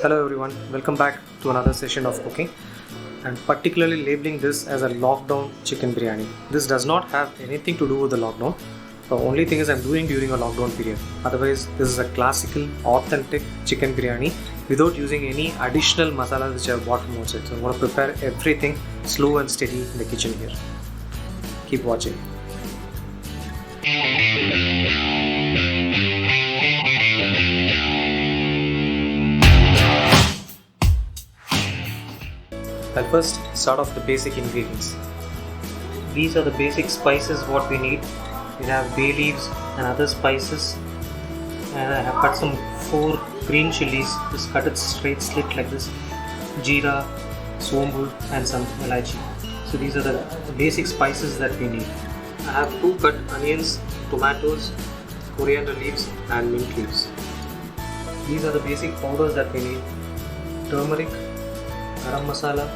Hello everyone, welcome back to another session of cooking. I'm particularly labeling this as a lockdown chicken biryani. This does not have anything to do with the lockdown. The only thing is I'm doing during a lockdown period. Otherwise, this is a classical, authentic chicken biryani without using any additional masala which I've bought from outside. So I'm going to prepare everything slow and steady in the kitchen here. Keep watching. I'll first start off the basic ingredients. These are the basic spices what we need. We have bay leaves and other spices, and I have cut some 4 green chilies. Just cut it straight slit like this. Jeera, sombu and some elaichi. So these are the basic spices that we need. I have 2 cut onions, tomatoes, coriander leaves and mint leaves. These are the basic powders that we need. Turmeric, garam masala,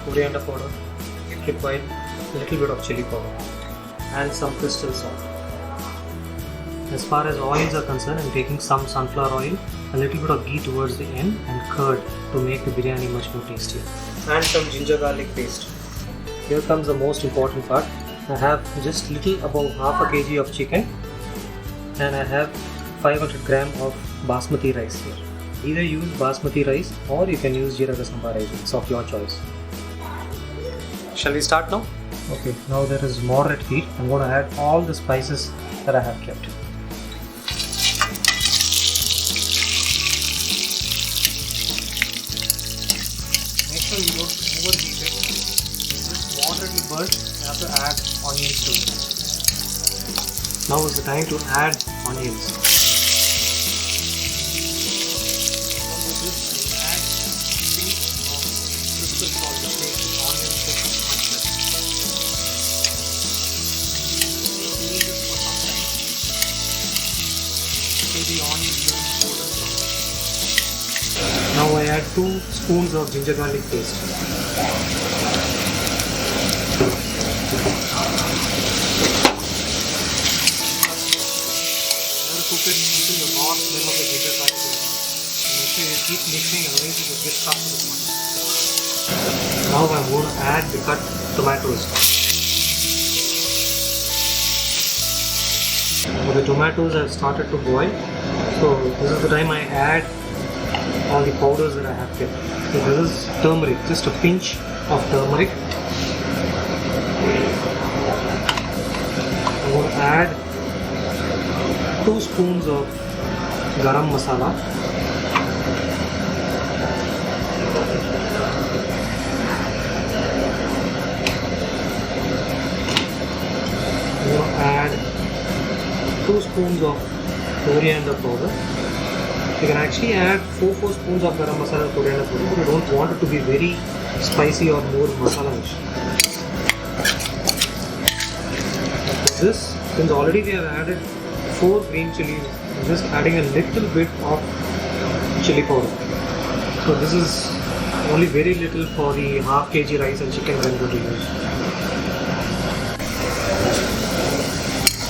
coriander powder, electric oil, a little bit of chili powder and some crystal salt. As far as oils are concerned, I'm taking some sunflower oil, a little bit of ghee towards the end and curd to make the biryani much more tastier, and some ginger garlic paste. Here comes the most important part. I have just little above half a kg of chicken and I have 500 gram of basmati rice here. Either use basmati rice or you can use jeera samba rice. It's of your choice. Shall we start now? Okay, now there is moderate heat. I'm going to add all the spices that I have kept. Make sure you don't overheat it. Just moderately burnt. You have to add onions to it. Now is the time to add onions. Now I add 2 spoons of ginger garlic paste. Cook it until the raw smell of the ginger garlic goes out. Make sure you keep mixing, otherwise it will get stuck to the tomato. Now I'm going to add the cut tomatoes. So the tomatoes have started to boil. So this is the time I add all the powders that I have kept. So this is turmeric, just a pinch of turmeric. I'm going to add 2 spoons of garam masala. I'm going to add 2 spoons of coriander powder. You can actually add 4 spoons of garam masala coriander powder, but you don't want it to be very spicy or more masala-ish. After this, since already we have added 4 green chilies, I'm just adding a little bit of chili powder. So this is only very little for the half kg rice and chicken I'm going to use.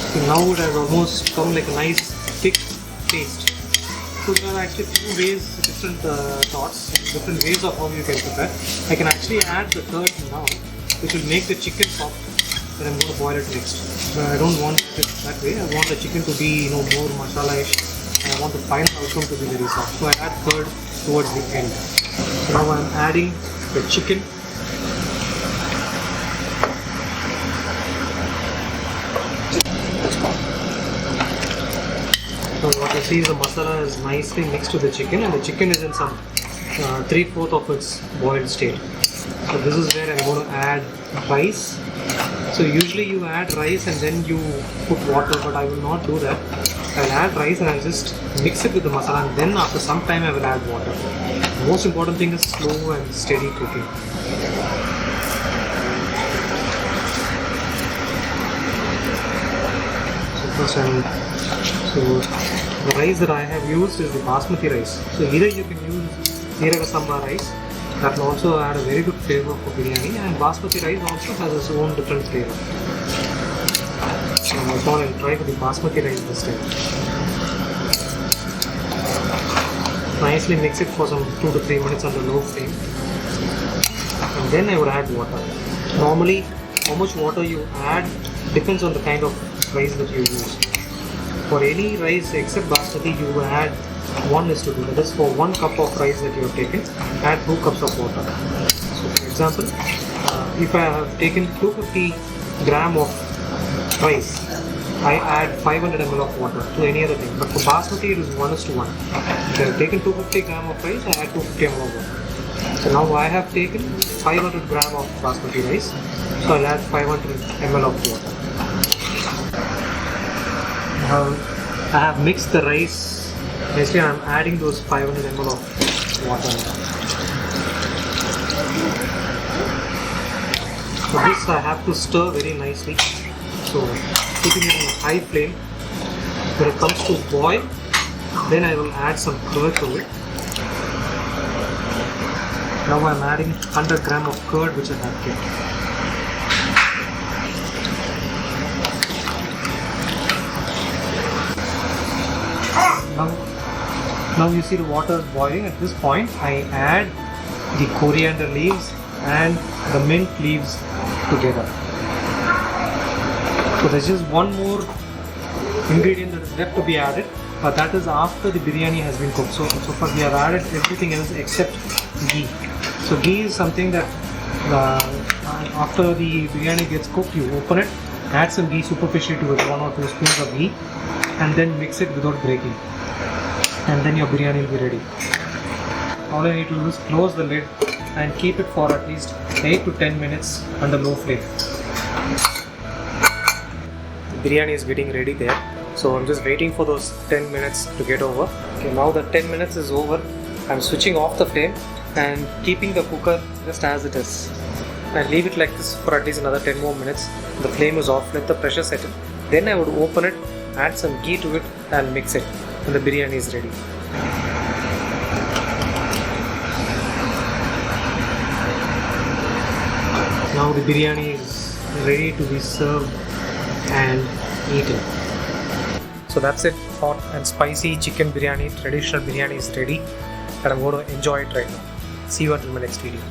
So now it has almost come like a nice thick paste. So there are actually 2 ways, different thoughts, different ways of how you can prepare. I can actually add the curd now, which will make the chicken soft, but I'm going to boil it next. But I don't want it that way. I want the chicken to be more masala-ish, and I want the final outcome to be very soft. So I add curd towards the end. So now I'm adding the chicken. So what you see is the masala is nicely mixed to the chicken, and the chicken is in some 3/4 of its boiled state. So this is where I'm going to add rice. So usually you add rice and then you put water, but I will not do that. I'll add rice and I'll just mix it with the masala, and then after some time I will add water. The most important thing is slow and steady cooking. So the rice that I have used is the basmati rice. So either you can use jeera samba rice, that will also add a very good flavor for biryani, and basmati rice also has its own different flavor. So I thought I'll try with the basmati rice this time. nicely mix it for some 2 to 3 minutes on the low flame, and then I would add water. Normally, how much water you add depends on the kind of rice that you use. For any rice except basmati, you will add 1:2. That is, for 1 cup of rice that you have taken, add 2 cups of water. So, for example, if I have taken 250 gram of rice, I add 500 ml of water to any other thing. But for basmati, it is 1:1. If I have taken 250 gram of rice, I add 250 ml of water. So now I have taken 500 gram of basmati rice, so I'll add 500 ml of water. Now I have mixed the rice. Basically, I'm adding those 500 ml of water now. So this I have to stir very nicely. So keeping it on high flame. When it comes to boil, then I will add some curd to it. Now I'm adding 100 gram of curd which I have kept. Now you see the water is boiling. At this point, I add the coriander leaves and the mint leaves together. So there's just one more ingredient that is left to be added, but that is after the biryani has been cooked. So far we have added everything else except ghee. So ghee is something that after the biryani gets cooked, you open it, add some ghee superficially to it, 1 or 2 spoons of ghee, and then mix it without breaking. And then your biryani will be ready. All I need to do is close the lid and keep it for at least 8 to 10 minutes under low flame. The biryani is getting ready there, so I'm just waiting for those 10 minutes to get over. Okay, now that 10 minutes is over, I'm switching off the flame and keeping the cooker just as it is. I leave it like this for at least another 10 more minutes. The flame is off, let the pressure settle. Then I would open it, add some ghee to it and mix it, and the biryani is ready. Now the biryani is ready to be served and eaten. So that's it, hot and spicy chicken biryani, traditional biryani is ready, and I'm going to enjoy it right now. See you until my next video.